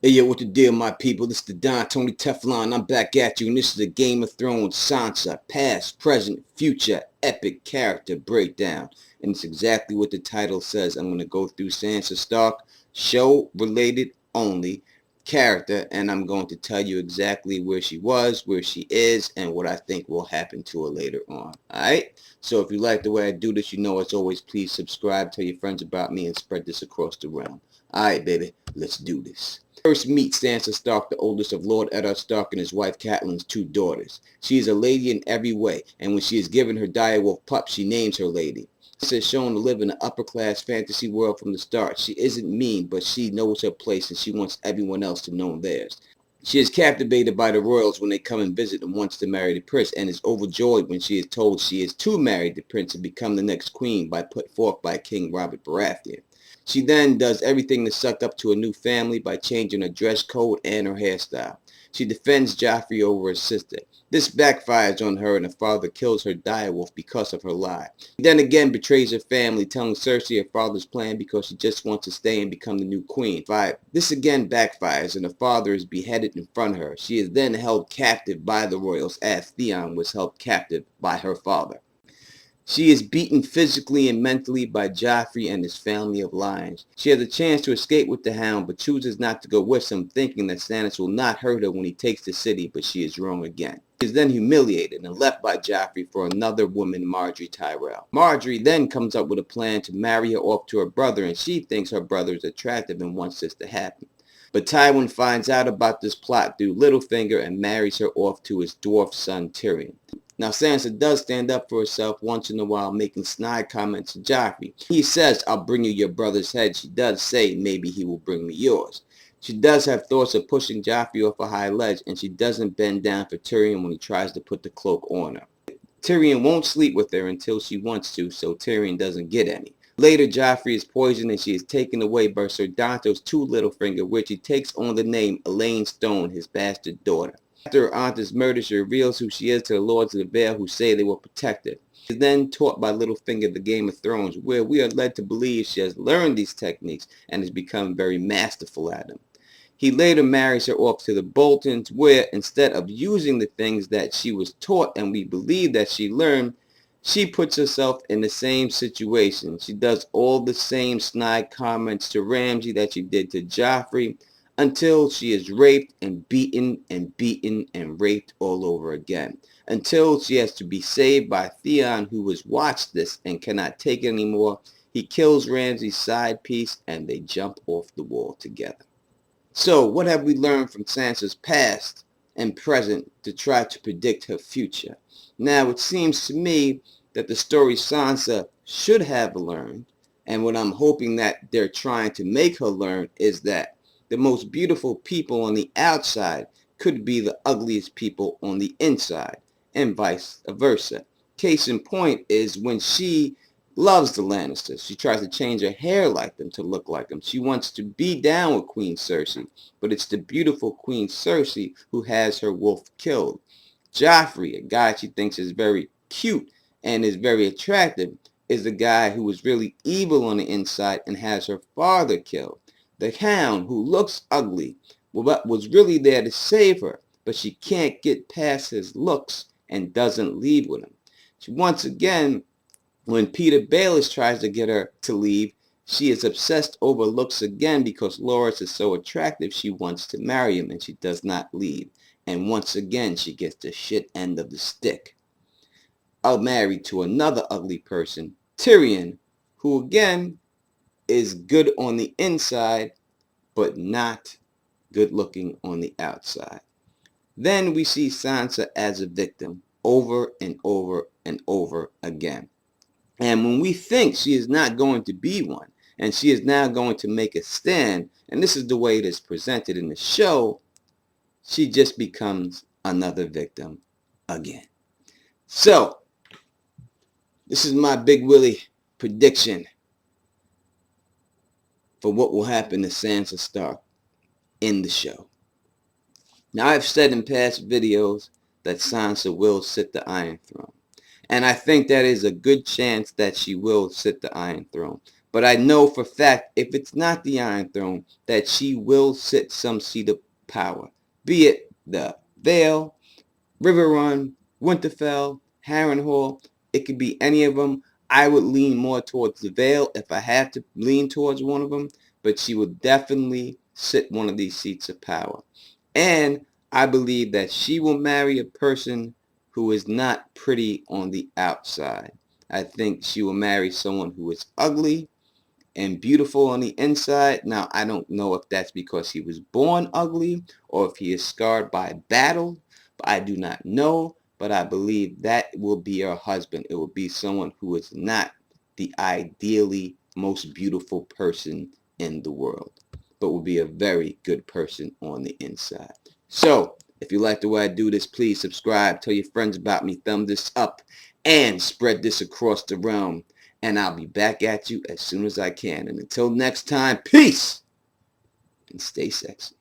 Hey yo, what the deal, my people? This is the Don Tony Teflon. I'm back at you, and this is the Game of Thrones Sansa Past, Present, Future Epic Character Breakdown. And it's exactly what the title says. I'm going to go through Sansa Stark, show-related only character, and I'm going to tell you exactly where she was, where she is, and what I think will happen to her later on. Alright? So if you like the way I do this, you know as always, please subscribe, tell your friends about me, and spread this across the realm. Alright, baby, let's do this. First meet Sansa Stark, the oldest of Lord Eddard Stark and his wife Catelyn's two daughters. She is a lady in every way, and when she is given her direwolf pup, she names her lady. Sansa is shown to live in an upper-class fantasy world from the start. She isn't mean, but she knows her place, and she wants everyone else to know theirs. She is captivated by the royals when they come and visit and wants to marry the prince, and is overjoyed when she is told she is to marry the prince and become the next queen put forth by King Robert Baratheon. She then does everything to suck up to a new family by changing her dress code and her hairstyle. She defends Joffrey over her sister. This backfires on her, and her father kills her direwolf because of her lie. She then again betrays her family, telling Cersei her father's plan because she just wants to stay and become the new queen. This again backfires, and her father is beheaded in front of her. She is then held captive by the royals, as Theon was held captive by her father. She is beaten physically and mentally by Joffrey and his family of lions. She has a chance to escape with the Hound, but chooses not to go with him, thinking that Stannis will not hurt her when he takes the city, but she is wrong again. She is then humiliated and left by Joffrey for another woman, Margaery Tyrell. Margaery then comes up with a plan to marry her off to her brother, and she thinks her brother is attractive and wants this to happen. But Tywin finds out about this plot through Littlefinger and marries her off to his dwarf son Tyrion. Now, Sansa does stand up for herself once in a while, making snide comments to Joffrey. He says, "I'll bring you your brother's head." She does say, "Maybe he will bring me yours." She does have thoughts of pushing Joffrey off a high ledge, and she doesn't bend down for Tyrion when he tries to put the cloak on her. Tyrion won't sleep with her until she wants to, so Tyrion doesn't get any. Later, Joffrey is poisoned and she is taken away by Ser Dantos to Littlefinger, where she takes on the name Elaine Stone, his bastard daughter. After her aunt is murdered, she reveals who she is to the Lords of the Vale, who say they will protect her. She is then taught by Littlefinger the Game of Thrones, where we are led to believe she has learned these techniques and has become very masterful at them. He later marries her off to the Boltons, where instead of using the things that she was taught and we believe that she learned, she puts herself in the same situation. She does all the same snide comments to Ramsay that she did to Joffrey, until she is raped and beaten and raped all over again. Until she has to be saved by Theon, who has watched this and cannot take it anymore. He kills Ramsay's side piece and they jump off the wall together. So what have we learned from Sansa's past and present to try to predict her future? Now it seems to me that the story Sansa should have learned, and what I'm hoping that they're trying to make her learn, is that the most beautiful people on the outside could be the ugliest people on the inside, and vice versa. Case in point is when she loves the Lannisters. She tries to change her hair like them to look like them. She wants to be down with Queen Cersei, but it's the beautiful Queen Cersei who has her wolf killed. Joffrey, a guy she thinks is very cute and is very attractive, is the guy who is really evil on the inside and has her father killed. The Hound, who looks ugly, was really there to save her, but she can't get past his looks and doesn't leave with him. Once again, when Peter Baelish tries to get her to leave, she is obsessed over looks again because Loras is so attractive she wants to marry him and she does not leave. And once again, she gets the shit end of the stick. Married to another ugly person, Tyrion, who again is good on the inside, but not good looking on the outside. Then we see Sansa as a victim over and over and over again. And when we think she is not going to be one, and she is now going to make a stand, and this is the way it is presented in the show, she just becomes another victim again. So, this is my Big Willie prediction for what will happen to Sansa Stark in the show. Now, I've said in past videos that Sansa will sit the Iron Throne. And I think that is a good chance that she will sit the Iron Throne. But I know for a fact, if it's not the Iron Throne, that she will sit some seat of power. Be it the Vale, Riverrun, Winterfell, Harrenhal. It could be any of them. I would lean more towards the Vale if I had to lean towards one of them. But she would definitely sit one of these seats of power. And I believe that she will marry a person who is not pretty on the outside. I think she will marry someone who is ugly and beautiful on the inside. Now, I don't know if that's because he was born ugly or if he is scarred by battle. But I do not know. But I believe that will be her husband. It will be someone who is not the ideally most beautiful person in the world, but will be a very good person on the inside. So, if you like the way I do this, please subscribe, tell your friends about me, thumb this up, and spread this across the realm. And I'll be back at you as soon as I can. And until next time, peace and stay sexy.